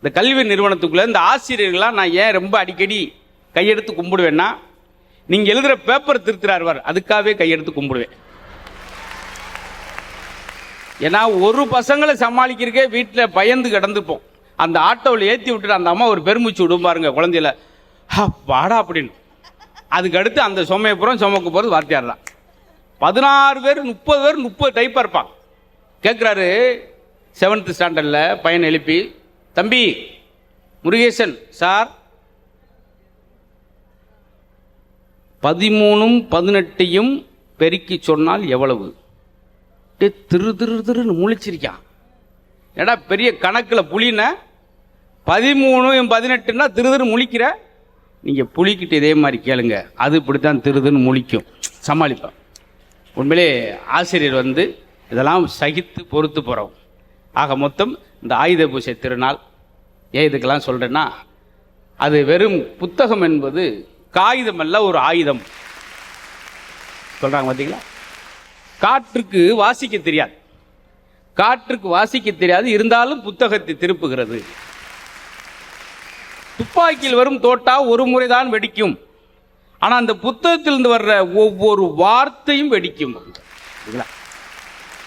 இந்த கல்வி நிறுவனத்துக்குள்ளே இந்த ஆசிரியர்கள்லாம் நான் ஏன் ரொம்ப அடிக்கடி கையெடுத்து கும்பிடுவேன்னா, நீங்கள் எழுதுகிற பேப்பர் திருத்துறாருவார், அதுக்காகவே கையெடுத்து கும்பிடுவேன். ஏன்னா ஒரு பசங்களை சமாளிக்கிறக்கே வீட்டில் பயந்து கிடந்துப்போம். அந்த ஆட்டோவில் ஏற்றி விட்டுட்டு அந்த அம்மா ஒரு பெருமூச்சு விடும் பாருங்க குழந்தையில, வாடா அப்படின்னு. அதுக்கு அடுத்து அந்த சுமையப்புறம் சுமக்க போகிறது வாத்தியார் தான். 16 பேர் 30 பேர் 30 டைப்பாக இருப்பாங்க. கேட்குறாரு 7th ஸ்டாண்டர்டில் பையன் எழுப்பி, தம்பி முருகேசன் சார், 13ம் 18ஐயும் பெருக்கி சொன்னால் எவ்வளவு? திரு திரு திருன்னு முழிச்சிருக்கான். ஏடா பெரிய கணக்கில் புளின 13 18ன்னா திரு திரு முழிக்கிற. நீங்கள் புளிக்கிட்டு இதே மாதிரி கேளுங்க, அது இப்படித்தான் திருதுன்னு முழிக்கும், சமாளிப்பேன். உண்மையிலே ஆசிரியர் இதெல்லாம் சகித்து பொறுத்து போகிறோம். ஆக மொத்தம் இந்த ஆயுத பூஜை திருநாள் ஏன் இதுக்கெல்லாம் சொல்கிறேன்னா, அது வெறும் புத்தகம் என்பது காகிதம் அல்ல, ஒரு ஆயுதம் சொல்கிறாங்க பார்த்தீங்களா. காற்றுக்கு வாசிக்க தெரியாது, காற்றுக்கு வாசிக்க தெரியாது, இருந்தாலும் புத்தகத்தை திருப்புகிறது. துப்பாக்கியில் வரும் தோட்டா ஒரு முறைதான் வெடிக்கும், ஆனால் அந்த புத்தகத்திலிருந்து வர்ற ஒவ்வொரு வார்த்தையும் வெடிக்கும்.